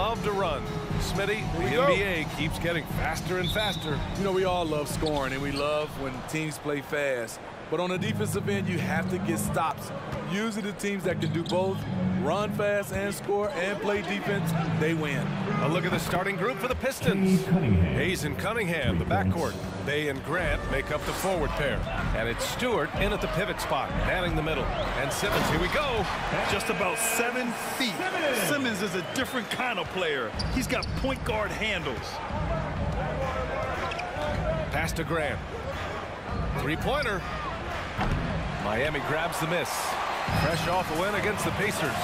love to run. Smitty, the NBA keeps getting faster and faster. You know, we all love scoring, and we love when teams play fast. But on the defensive end, you have to get stops. Usually the teams that can do both, run fast and score and play defense, they win. A look at the starting group for the Pistons. Hayes and Cunningham, the backcourt. Bay and Grant make up the forward pair. And it's Stewart in at the pivot spot, manning the middle. And Simmons, here we go. Just about 7 feet. Simmons is a different kind of player. He's got point guard handles. Pass to Grant. Three-pointer. Miami grabs the miss. Fresh off a win against the Pacers.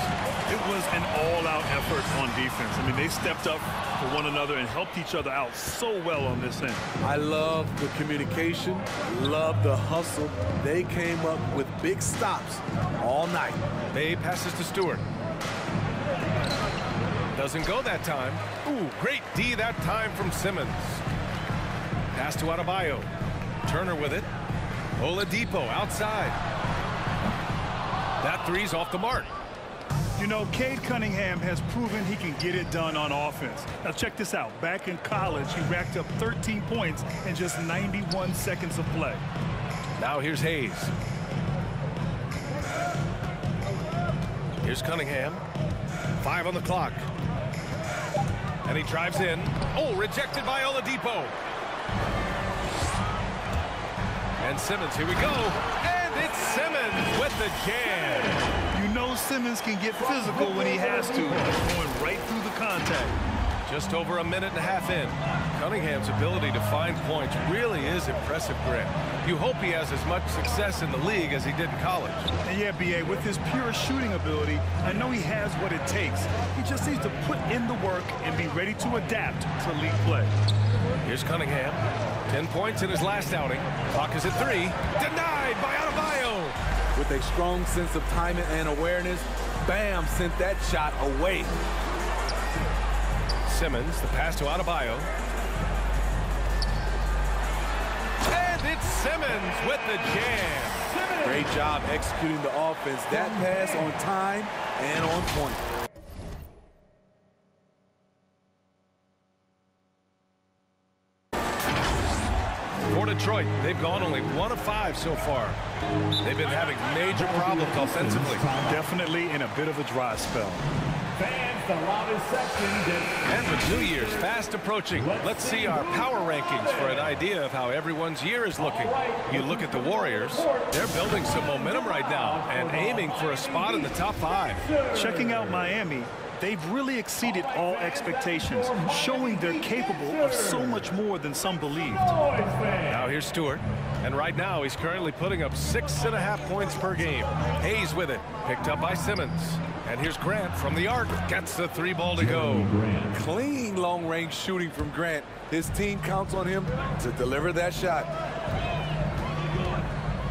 It was an all-out effort on defense. I mean, they stepped up for one another and helped each other out so well on this end. I love the communication, love the hustle. They came up with big stops all night. Bay passes to Stewart. Doesn't go that time. Ooh, great D that time from Simmons. Pass to Adebayo. Turner with it. Oladipo outside. That three's off the mark. You know, Cade Cunningham has proven he can get it done on offense. Now check this out. Back in college, he racked up 13 points in just 91 seconds of play. Now here's Hayes. Here's Cunningham. 5 on the clock. And he drives in. Oh, rejected by Oladipo. And Simmons, here we go. And it's Simmons with the jam. You know Simmons can get physical when he has to. Going right through the contact. Just over a minute and a half in. Cunningham's ability to find points really is impressive, Grant. You hope he has as much success in the league as he did in college. And yeah, B.A., with his pure shooting ability, I know he has what it takes. He just needs to put in the work and be ready to adapt to league play. Here's Cunningham. 10 points in his last outing. Clock is at 3. Denied by Adebayo. With a strong sense of timing and awareness, Bam sent that shot away. Simmons, the pass to Adebayo. And it's Simmons with the jam. Great job executing the offense. That pass on time and on point. For Detroit, they've gone only 1 of 5 so far. They've been having major problems offensively. Definitely in a bit of a dry spell. Fans, the loudest section. And with New Year's fast approaching, let's see our power rankings for an idea of how everyone's year is looking. You look at the Warriors, they're building some momentum right now and aiming for a spot in the top 5. Checking out Miami, they've really exceeded all expectations, showing they're capable of so much more than some believed. Now here's Stewart, and right now he's currently putting up 6.5 points per game. Hayes with it, picked up by Simmons. And here's Grant from the arc, gets the 3 ball to go. Clean long-range shooting from Grant. His team counts on him to deliver that shot.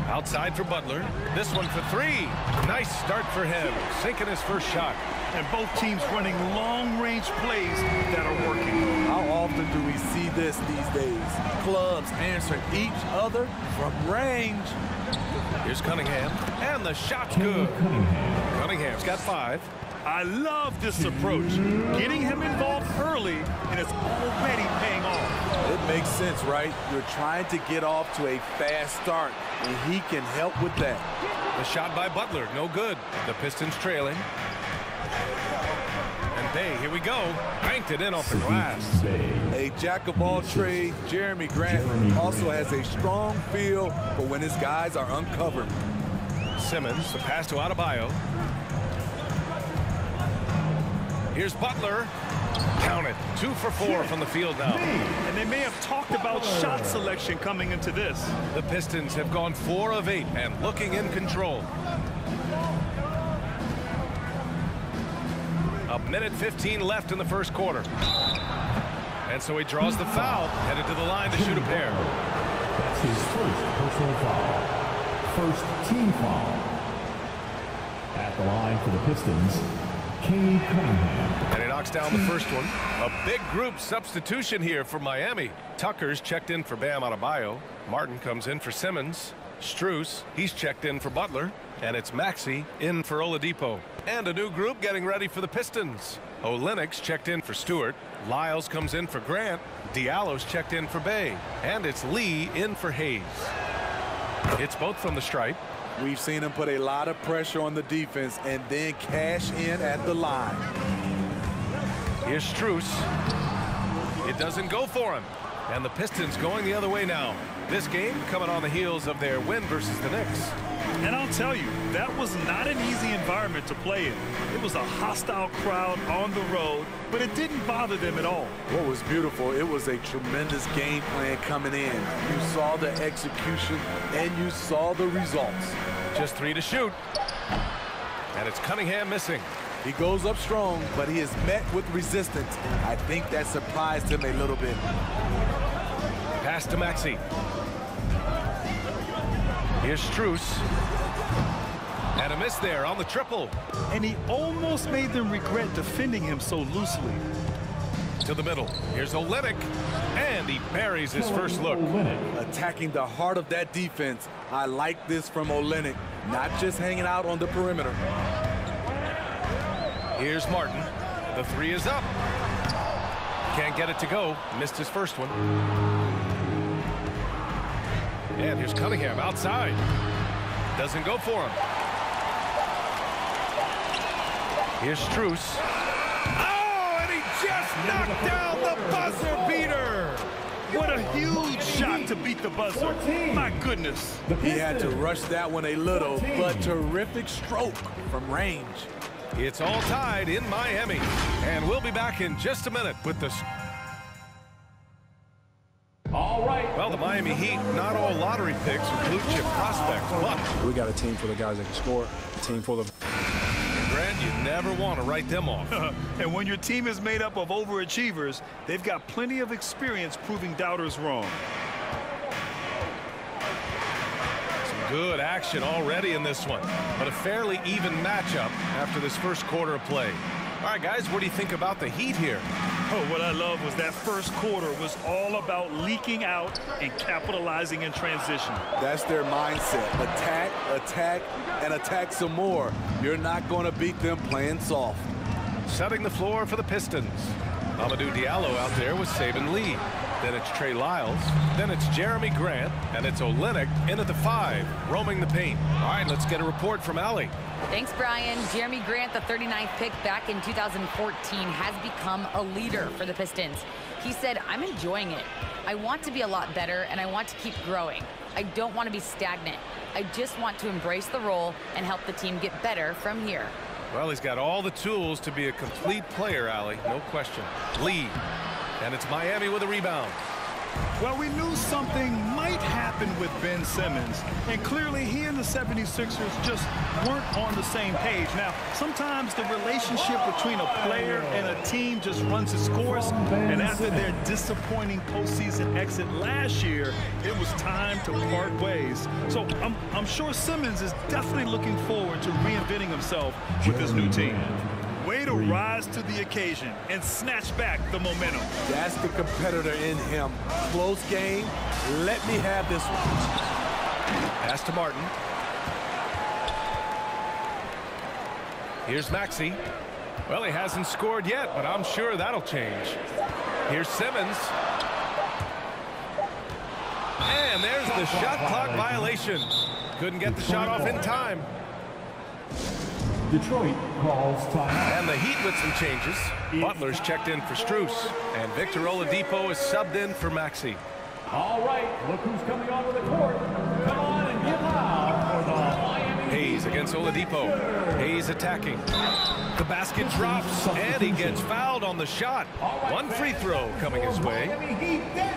Outside for Butler. This one for 3. Nice start for him, sinking his first shot. And both teams running long-range plays that are working. How often do we see this these days? Clubs answering each other from range. Here's Cunningham, and the shot's good. Cunningham's got 5. I love this approach. Getting him involved early, and it's already paying off. It makes sense, right? You're trying to get off to a fast start, and he can help with that. The shot by Butler, no good. The Pistons trailing. And Bay, here we go. Banked it in off the glass. A jack of all trades, Jeremy Grant also has a strong feel for when his guys are uncovered. Simmons, the pass to Adebayo. Here's Butler. Count it. 2 for 4 from the field now. And they may have talked about shot selection coming into this. The Pistons have gone 4 of 8 and looking in control. A minute 15 left in the first quarter. And so he draws the foul, headed to the line to shoot a pair. That's his first personal foul. First team foul. At the line for the Pistons, Cade Cunningham. And he knocks down the first one. A big group substitution here for Miami. Tucker's checked in for Bam Adebayo. Martin comes in for Simmons. Strus, he's checked in for Butler. And it's Maxey in for Oladipo. And a new group getting ready for the Pistons. Olynyk's checked in for Stewart. Lyles comes in for Grant. Diallo's checked in for Bay. And it's Lee in for Hayes. It's both from the stripe. We've seen him put a lot of pressure on the defense and then cash in at the line. Here's Strus. It doesn't go for him. And the Pistons going the other way now. This game coming on the heels of their win versus the Knicks. And I'll tell you, that was not an easy environment to play in. It was a hostile crowd on the road, but it didn't bother them at all. What was beautiful, it was a tremendous game plan coming in. You saw the execution and you saw the results. Just 3 to shoot. And it's Cunningham missing. He goes up strong, but he is met with resistance. I think that surprised him a little bit. Pass to Maxey. Here's Strus. And a miss there on the triple. And he almost made them regret defending him so loosely. To the middle. Here's Olynyk. And he buries his first look. Attacking the heart of that defense. I like this from Olynyk. Not just hanging out on the perimeter. Here's Martin. The 3 is up. Can't get it to go. Missed his first one. And here's Cunningham outside. Doesn't go for him. Here's Strus. Oh, and he just knocked down the buzzer beater. What a huge shot to beat the buzzer. My goodness. He had to rush that one a little, but terrific stroke from range. It's all tied in Miami. And we'll be back in just a minute with the... All right. Well, the Miami Heat, not all lottery picks or blue chip prospects, but... We got a team full of guys that can score, a team full of... Grant, you never want to write them off. And when your team is made up of overachievers, they've got plenty of experience proving doubters wrong. Some good action already in this one, but a fairly even matchup after this first quarter of play. All right, guys, what do you think about the Heat here? Oh, what I love was that first quarter was all about leaking out and capitalizing in transition. That's their mindset. Attack, attack, and attack some more. You're not going to beat them playing soft. Setting the floor for the Pistons. Amadou Diallo out there with Saban Lee. Then it's Trey Lyles. Then it's Jeremy Grant. And it's Olynyk in at the 5, roaming the paint. All right, let's get a report from Allie. Thanks, Brian. Jeremy Grant, the 39th pick back in 2014, has become a leader for the Pistons. He said, "I'm enjoying it. I want to be a lot better, and I want to keep growing. I don't want to be stagnant. I just want to embrace the role and help the team get better from here." Well, he's got all the tools to be a complete player, Allie. No question. Lee. And it's Miami with a rebound. Well, we knew something might happen with Ben Simmons, and clearly he and the 76ers just weren't on the same page. Now, sometimes the relationship between a player and a team just runs its course, and after their disappointing postseason exit last year, it was time to part ways. So I'm sure Simmons is definitely looking forward to reinventing himself with his new team. Way to rise to the occasion and snatch back the momentum. That's the competitor in him. Close game. Let me have this one. Pass to Martin. Here's Maxey. Well, he hasn't scored yet, but I'm sure that'll change. Here's Simmons. And there's the shot clock violation. Couldn't get the shot off in time. Detroit calls time. And the Heat with some changes. Butler's checked in for Strus. And Victor Oladipo is subbed in for Maxey. All right, look who's coming onto the court. Come on and get loud for the Miami. Hayes against Oladipo. Hayes attacking. The basket drops, and he gets fouled on the shot. One free throw coming his way.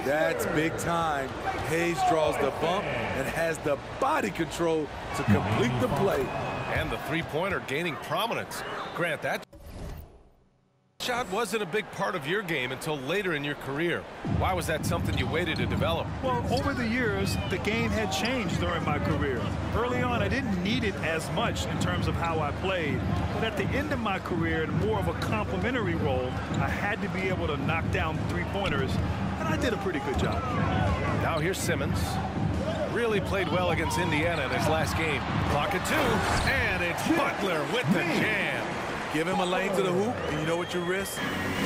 That's big time. Hayes draws the bump and has the body control to complete the play. And the three-pointer gaining prominence. Grant, that shot wasn't a big part of your game until later in your career. Why was that something you waited to develop? Well, over the years, the game had changed during my career. Early on, I didn't need it as much in terms of how I played. But at the end of my career, in more of a complementary role, I had to be able to knock down three-pointers, and I did a pretty good job. Now here's Simmons. really played well against Indiana in his last game. Clock at 2, and it's Butler with the jam. Give him a lane to the hoop, and you know what you risk?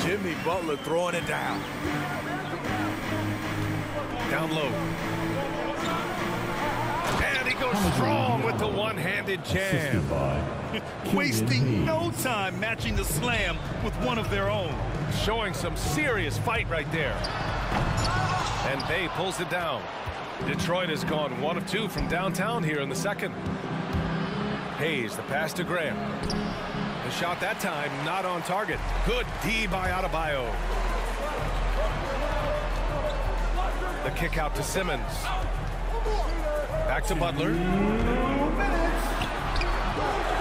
Jimmy Butler throwing it down. Down low. And he goes strong with the one-handed jam. Wasting no time matching the slam with one of their own. Showing some serious fight right there. And Bay pulls it down. Detroit has gone 1 of 2 from downtown here in the second. Hayes, the pass to Graham. The shot that time not on target. Good D by Adebayo. The kick out to Simmons. Back to Butler.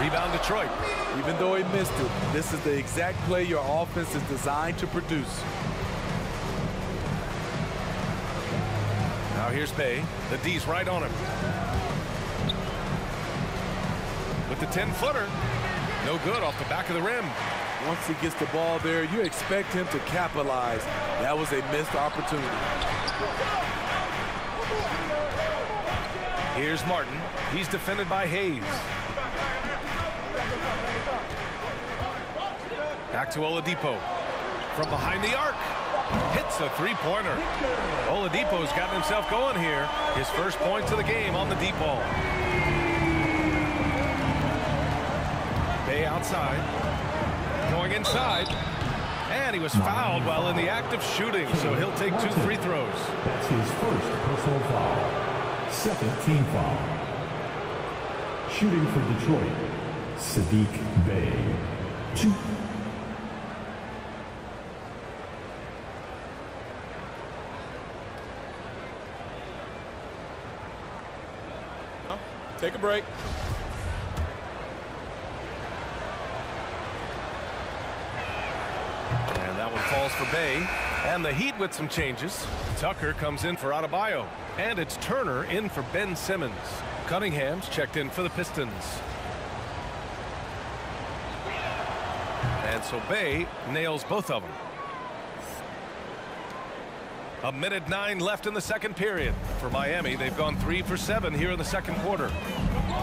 Rebound Detroit. Even though he missed it, this is the exact play your offense is designed to produce. Now here's Bay. The D's right on him. With the 10-footer. No good off the back of the rim. Once he gets the ball there, you expect him to capitalize. That was a missed opportunity. Here's Martin. He's defended by Hayes. Back to Oladipo. From behind the arc. Hits a three-pointer. Oladipo's gotten himself going here. His first points of the game on the deep ball. Bay outside. Going inside. And he was fouled while in the act of shooting, so he'll take 2 free throws. That's his first personal foul. Second team foul. Shooting for Detroit, Saddiq Bey. 2. Take a break. And that one falls for Bay. And the Heat with some changes. Tucker comes in for Adebayo. And it's Turner in for Ben Simmons. Cunningham's checked in for the Pistons. And so Bay nails both of them. 1:09 left in the second period. For Miami, they've gone 3 for 7 here in the second quarter.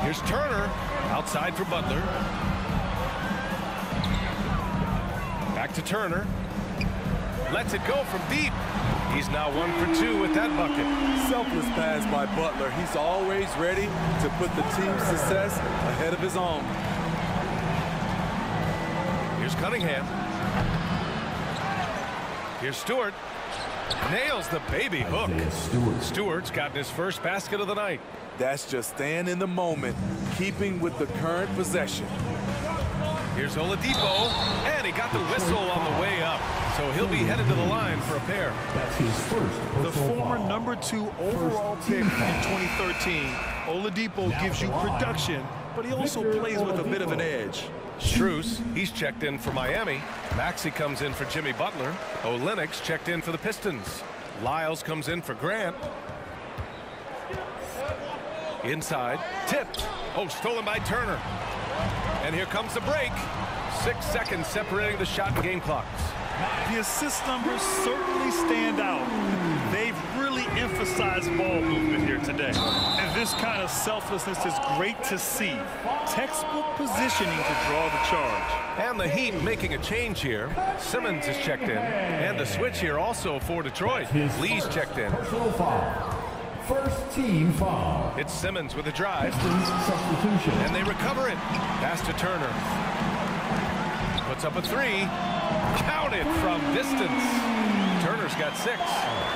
Here's Turner outside for Butler. Back to Turner. Lets it go from deep. He's now 1 for 2 with that bucket. Selfless pass by Butler. He's always ready to put the team's success ahead of his own. Here's Cunningham. Here's Stewart. Nails the baby hook. Stewart's gotten his first basket of the night. That's just staying in the moment, keeping with the current possession. Here's Oladipo, and he got the whistle on the way up. So he'll be headed to the line for a pair. That's his first. The former #2 overall pick in 2013, Oladipo gives you production, but he also plays with a bit of an edge. Strus, he's checked in for Miami. Maxey comes in for Jimmy Butler. Olynyk's checked in for the Pistons. Lyles comes in for Grant. Inside, tipped. Oh, stolen by Turner. And here comes the break. 6 seconds separating the shot and game clocks. The assist numbers certainly stand out. They've really emphasized ball movement here today. And this kind of selflessness is great to see. Textbook positioning to draw the charge. And the Heat making a change here. Simmons is checked in. And the switch here also for Detroit. Lee's checked in. Personal foul. First team foul. It's Simmons with a drive. Substitution. And they recover it. Pass to Turner. Puts up a 3. Counted from distance. Turner's got 6.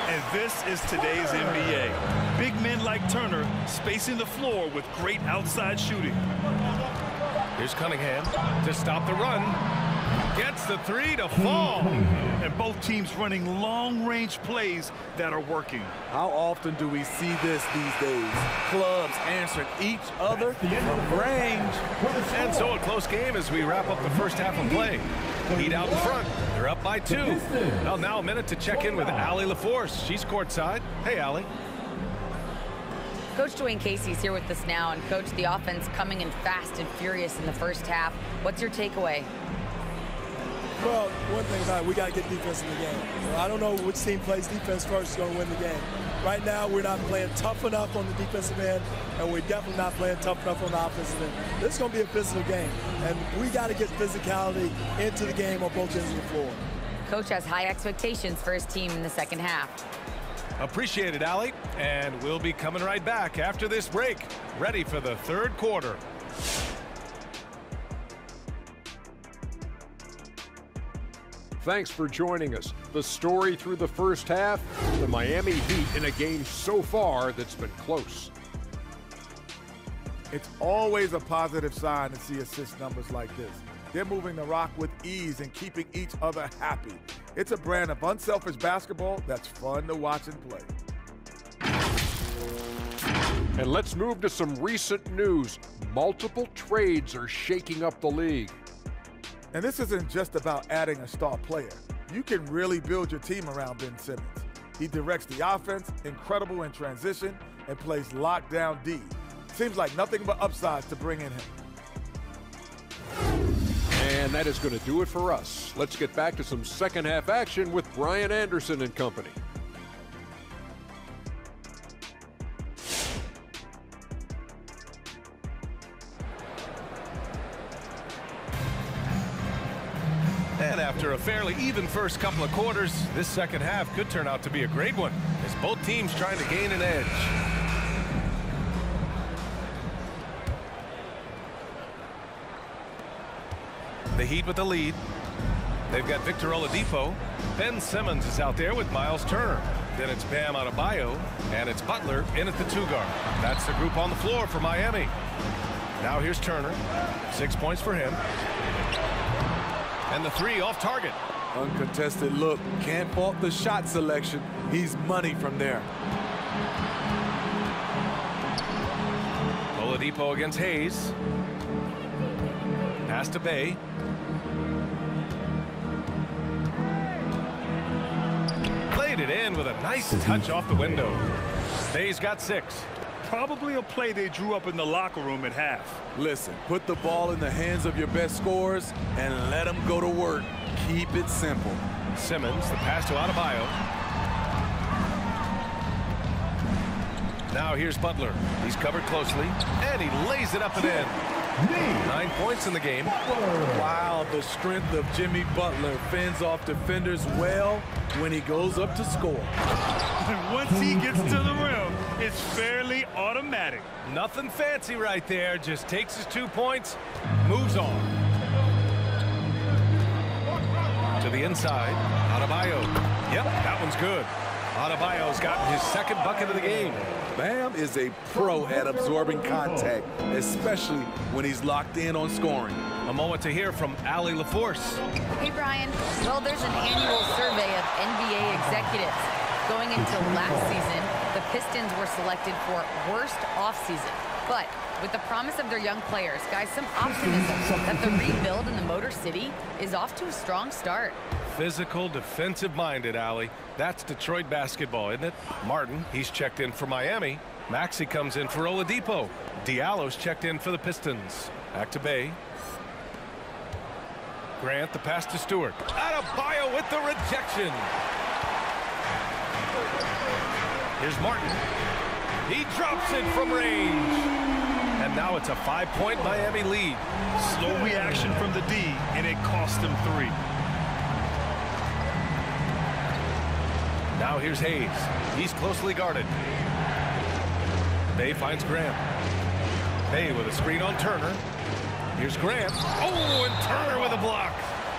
And this is today's NBA. Big men like Turner spacing the floor with great outside shooting. Here's Cunningham to stop the run. Gets the 3 to fall. And both teams running long-range plays that are working. How often do we see this these days? Clubs answering each other from range. And so a close game as we wrap up the first half of play. Heat out in front. They're up by 2. Well, now a minute to check in with Allie LaForce. She's courtside. Hey, Allie. Coach Dwayne Casey's here with us now. And, Coach, the offense coming in fast and furious in the first half. What's your takeaway? Well, one thing about it, we got to get defense in the game. I don't know which team plays defense first is going to win the game. Right now, we're not playing tough enough on the defensive end, and we're definitely not playing tough enough on the offensive end. This is going to be a physical game, and we got to get physicality into the game on both ends of the floor. Coach has high expectations for his team in the second half. Appreciate it, Allie. And we'll be coming right back after this break, ready for the third quarter. Thanks for joining us. The story through the first half, the Miami Heat in a game so far that's been close. It's always a positive sign to see assist numbers like this. They're moving the rock with ease and keeping each other happy. It's a brand of unselfish basketball that's fun to watch and play. And let's move to some recent news. Multiple trades are shaking up the league. And this isn't just about adding a star player. You can really build your team around Ben Simmons. He directs the offense, incredible in transition, and plays lockdown D. Seems like nothing but upsides to bring in him. And that is going to do it for us. Let's get back to some second half action with Brian Anderson and company. And after a fairly even first couple of quarters, this second half could turn out to be a great one as both teams trying to gain an edge. The Heat with the lead. They've got Victor Oladipo. Ben Simmons is out there with Miles Turner. Then it's Bam Adebayo, and it's Butler in at the 2-guard. That's the group on the floor for Miami. Now here's Turner. 6 points for him. And the 3 off target. Uncontested look. Can't fault the shot selection. He's money from there. Oladipo against Hayes. Pass to Bay. Played it in with a nice touch off the window. Bay's got 6. Probably a play they drew up in the locker room at half. Listen, put the ball in the hands of your best scorers and let them go to work. Keep it simple. Simmons, the pass to Adebayo. Now here's Butler. He's covered closely, and he lays it up and in. 9 points in the game. Wow, the strength of Jimmy Butler fends off defenders well when he goes up to score. And once he gets to the rim, it's fairly automatic. Nothing fancy right there. Just takes his 2 points, moves on. To the inside, Adebayo. Yep, that one's good. Adebayo's gotten his second bucket of the game. Bam is a pro at absorbing contact, especially when he's locked in on scoring. A moment to hear from Allie LaForce. Hey, Brian. Well, there's an annual survey of NBA executives. Going into last season, the Pistons were selected for worst offseason. But with the promise of their young players, guys, some optimism that the rebuild in the Motor City is off to a strong start. Physical, defensive-minded, Allie. That's Detroit basketball, isn't it? Martin, he's checked in for Miami. Maxey comes in for Oladipo. Diallo's checked in for the Pistons. Back to Bay. Grant, the pass to Stewart. Adebayo with the rejection. Here's Martin. He drops it from range. And now it's a 5-point Miami lead. Slow reaction from the D, and it cost them 3. Now here's Hayes. He's closely guarded. Bay finds Grant. Bay with a screen on Turner. Here's Grant. Oh, and Turner with a block.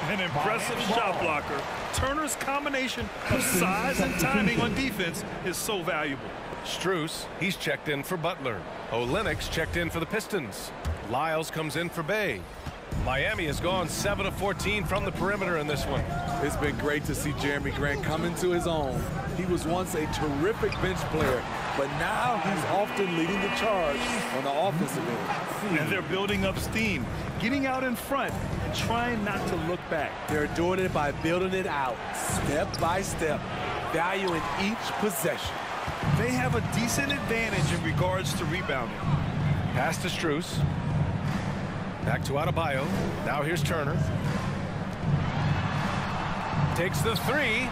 An impressive shot blocker. Turner's combination of size and timing on defense is so valuable. Strus, he's checked in for Butler. Olynyk's checked in for the Pistons. Lyles comes in for Bay. Miami has gone 7 of 14 from the perimeter in this one. It's been great to see Jeremy Grant come into his own. He was once a terrific bench player, but now he's often leading the charge on the offensive end. And they're building up steam, getting out in front, and trying not to look back. They're doing it by building it out, step by step, valuing each possession. They have a decent advantage in regards to rebounding. Pass to Strus. Back to Adebayo. Now here's Turner. Takes the 3.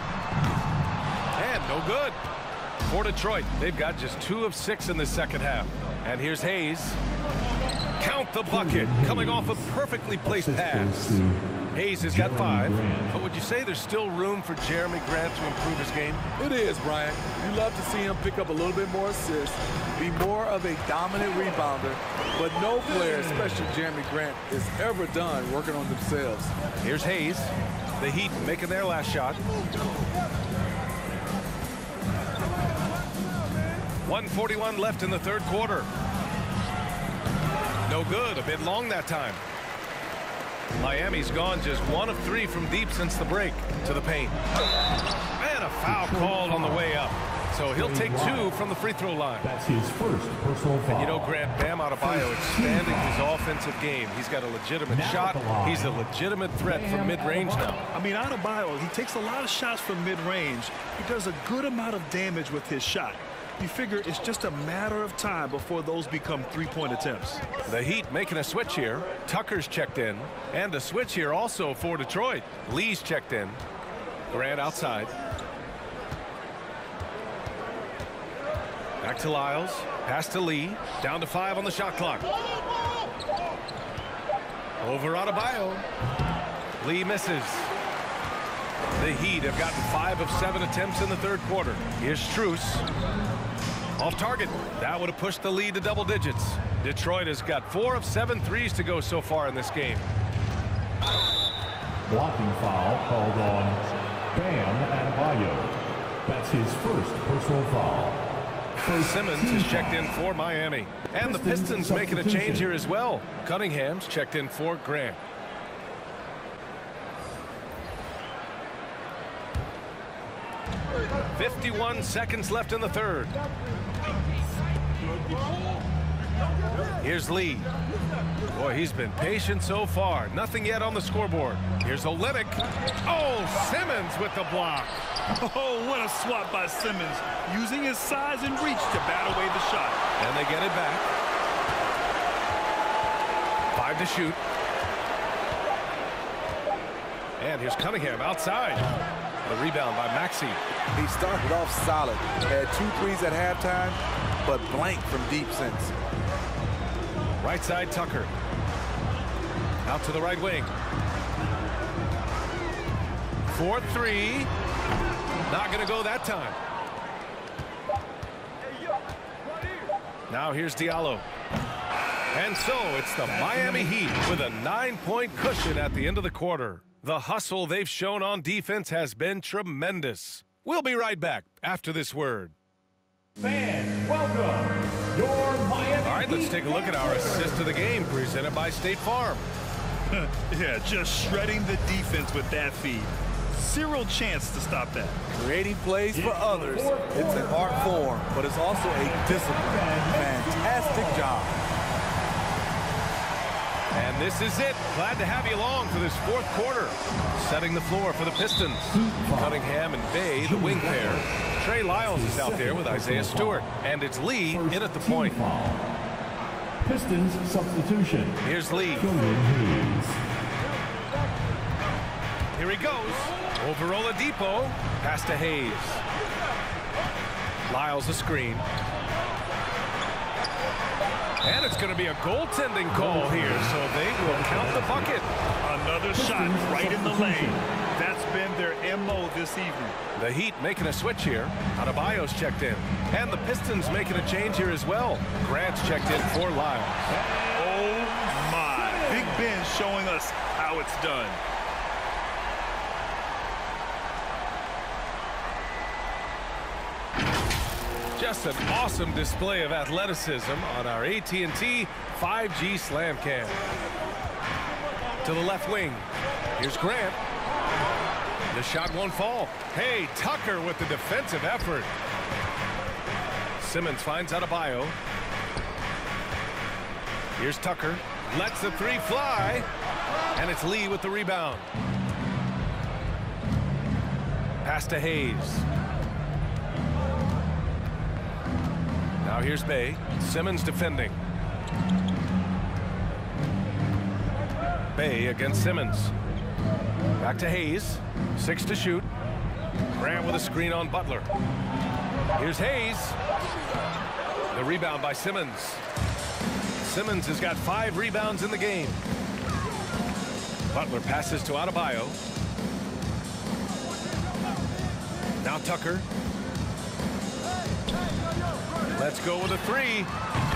And no good. For Detroit, they've got just 2 of 6 in the second half. And here's Hayes. Count the bucket, coming off a perfectly placed pass. Hayes has got 5, but would you say there's still room for Jeremy Grant to improve his game? It is, Brian. You love to see him pick up a little bit more assists, be more of a dominant rebounder, but no player, especially Jeremy Grant, is ever done working on themselves. Here's Hayes. The Heat making their last shot. 1:41 left in the third quarter. No good, a bit long that time. Miami's gone just 1 of 3 from deep since the break. To the paint. And a foul called on the way up. So he'll take 2 from the free throw line. That's his first personal foul. And you know, Grant, Bam Adebayo expanding his offensive game. He's got a legitimate shot. He's a legitimate threat from mid-range now. I mean, Adebayo, he takes a lot of shots from mid-range. He does a good amount of damage with his shot. You figure it's just a matter of time before those become three-point attempts. The Heat making a switch here. Tucker's checked in. And a switch here also for Detroit. Lee's checked in. Grant outside. Back to Lyles. Pass to Lee. Down to 5 on the shot clock. Over Adebayo. Lee misses. The Heat have gotten 5 of 7 attempts in the third quarter. Here's Strus. Off target. That would have pushed the lead to double digits. Detroit has got 4 of 7 threes to go so far in this game. Blocking foul called on Bam Adebayo. That's his first personal foul. Simmons is checked in for Miami. And the Pistons making a change here as well. Cunningham's checked in for Grant. .51 seconds left in the third. Here's Lee. Boy, he's been patient so far. Nothing yet on the scoreboard. Here's Olynyk. Oh, Simmons with the block. Oh, what a swat by Simmons, using his size and reach to bat away the shot. And they get it back. 5 to shoot. And here's Cunningham outside. The rebound by Maxey. He started off solid. Had 2 threes at halftime, but blank from deep since. Right side, Tucker. Out to the right wing. 4-3. Not going to go that time. Now here's Diallo. And so it's the Miami Heat with a 9-point cushion at the end of the quarter. The hustle they've shown on defense has been tremendous. We'll be right back after this word. Fans, welcome your Miami. All right, let's take a look at our assist of the game presented by State Farm. Yeah, just shredding the defense with that feed. Zero chance to stop that. Creating plays for others. It's an art form, but it's also a discipline. Fantastic job. And this is it. Glad to have you along for this fourth quarter. Setting the floor for the Pistons. Cunningham and Bay, the wing pair. Trey Lyles is out there with Isaiah Stewart. And it's Lee in at the point. Pistons substitution. Here's Lee. Here he goes. Over Oladipo. Pass to Hayes. Lyles a screen. And it's going to be a goaltending call here, so they will count the bucket. Another shot right in the lane. That's been their MO this evening. The Heat making a switch here. Adebayo's checked in. And the Pistons making a change here as well. Grant's checked in for Lyles. Oh, my. Big Ben showing us how it's done. Just an awesome display of athleticism on our AT&T 5G Slam Cam. To the left wing. Here's Grant. The shot won't fall. Hey, Tucker with the defensive effort. Simmons finds Adebayo. Here's Tucker. Lets the 3 fly. And it's Lee with the rebound. Pass to Hayes. Now here's Bay. Simmons defending. Bay against Simmons. Back to Hayes. 6 to shoot. Grant with a screen on Butler. Here's Hayes. The rebound by Simmons. Simmons has got 5 rebounds in the game. Butler passes to Adebayo. Now Tucker. Let's go with a 3.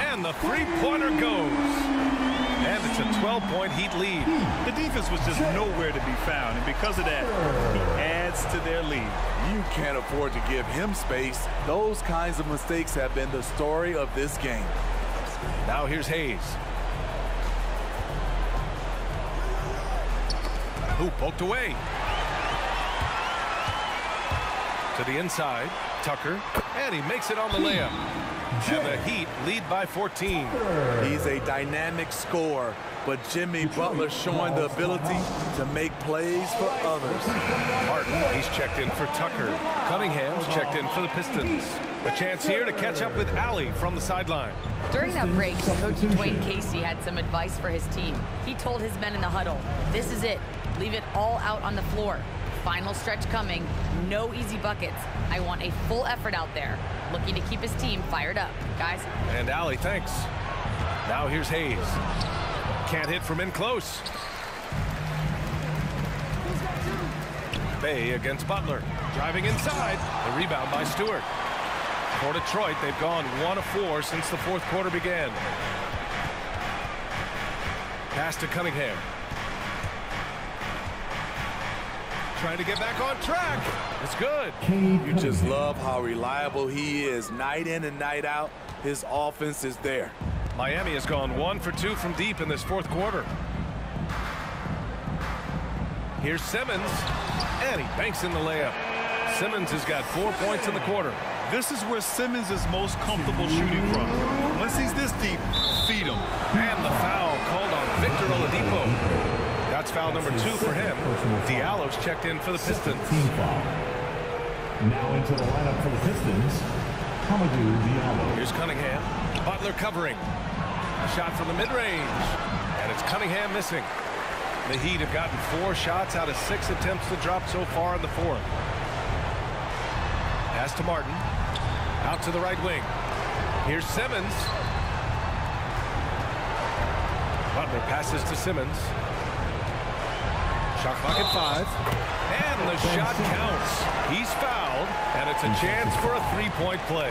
And the three-pointer goes. And it's a 12-point Heat lead. The defense was just nowhere to be found, and because of that, he adds to their lead. You can't afford to give him space. Those kinds of mistakes have been the story of this game. Now here's Hayes. Who poked away. To the inside, Tucker, and he makes it on the layup. And the Heat lead by 14. He's a dynamic scorer, but Jimmy Butler showing the ability to make plays for others. Martin, he's checked in for Tucker. Cunningham's checked in for the Pistons. A chance here to catch up with Allie from the sideline. During that break, Coach Dwayne Casey had some advice for his team. He told his men in the huddle, this is it. Leave it all out on the floor. Final stretch coming. No easy buckets. I want a full effort out there. Looking to keep his team fired up, guys. And Allie, thanks. Now here's Hayes. Can't hit from in close. Bay against Butler. Driving inside. The rebound by Stewart. For Detroit, they've gone 1 of 4 since the fourth quarter began. Pass to Cunningham. Trying to get back on track. It's good. You just love how reliable he is. Night in and night out, his offense is there. Miami has gone 1 for 2 from deep in this fourth quarter. Here's Simmons, and he banks in the layup. Simmons has got 4 points in the quarter. This is where Simmons is most comfortable shooting from. Once he's this deep, feed him. And the foul called on Victor Oladipo. That's foul number 2 for him. Diallo's checked in for the Pistons. Team foul. Now into the lineup for the Pistons, Hamidou Diallo. Here's Cunningham. Butler covering. A shot from the mid-range. And it's Cunningham missing. The Heat have gotten 4 shots out of 6 attempts to drop so far in the fourth. Pass to Martin. Out to the right wing. Here's Simmons. Butler passes to Simmons. Shot clock at 5. And the shot counts. He's fouled, and it's a chance for a 3-point play.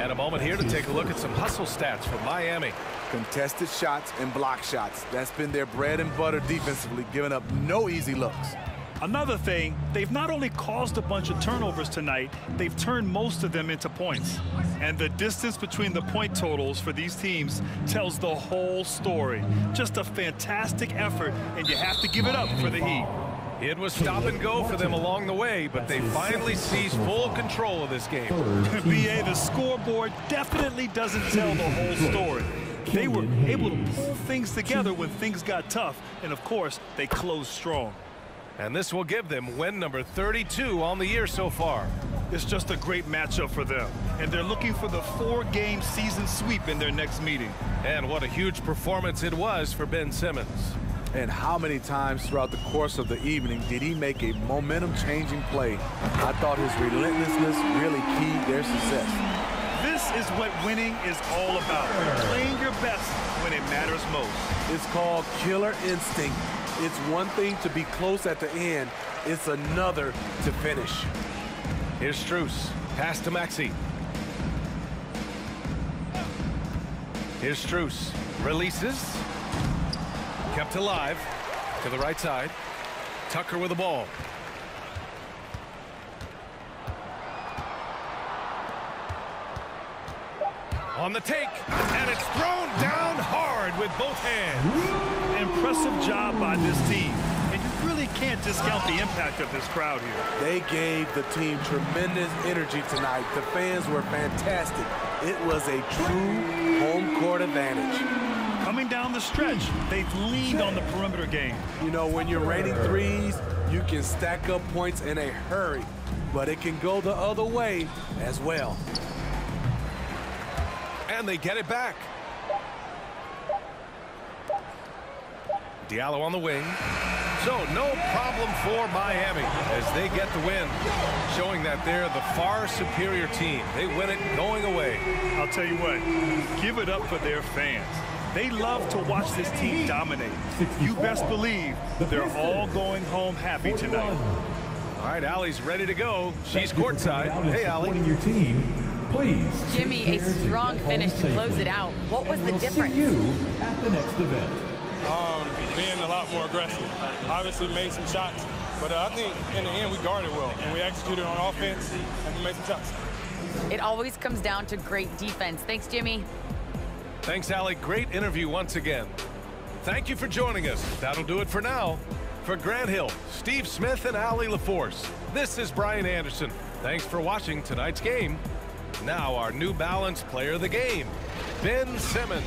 And a moment here to take a look at some hustle stats for Miami. Contested shots and block shots. That's been their bread and butter defensively, giving up no easy looks. Another thing, they've not only caused a bunch of turnovers tonight, they've turned most of them into points. And the distance between the point totals for these teams tells the whole story. Just a fantastic effort, and you have to give it up for the Heat. It was stop and go for them along the way, but they finally seized full control of this game. BA, the scoreboard definitely doesn't tell the whole story. They were able to pull things together when things got tough, and of course, they closed strong. And this will give them win number 32 on the year so far. It's just a great matchup for them, and they're looking for the 4-game season sweep in their next meeting. And what a huge performance it was for Ben Simmons. And how many times throughout the course of the evening did he make a momentum-changing play? I thought his relentlessness really keyed their success. This is what winning is all about, playing your best when it matters most. It's called killer instinct. It's one thing to be close at the end. It's another to finish. Here's Strus. Pass to Maxey. Here's Strus. Releases. Kept alive. To the right side. Tucker with the ball. On the take. And it's thrown down hard with both hands. Impressive job by this team. And you really can't discount the impact of this crowd here. They gave the team tremendous energy tonight. The fans were fantastic. It was a true home court advantage. Coming down the stretch, they've leaned on the perimeter game. You know, when you're raining threes, you can stack up points in a hurry, but it can go the other way as well. And they get it back. Diallo on the wing. So no problem for Miami as they get the win, showing that they're the far superior team. They win it going away. I'll tell you what, give it up for their fans. They love to watch this team dominate. You best believe they're all going home happy tonight. All right, Allie's ready to go. She's courtside. Hey, Allie. Your team, please. Jimmy, a strong finish to close it out. What was the difference? See you at the next event. Being a lot more aggressive. Obviously made some shots, but I think in the end we guarded well and we executed on offense and we made some shots. It always comes down to great defense. Thanks, Jimmy. Thanks, Allie. Great interview once again. Thank you for joining us. That'll do it for now. For Grant Hill, Steve Smith, and Allie LaForce, this is Brian Anderson. Thanks for watching tonight's game. Now our New Balance player of the game, Ben Simmons.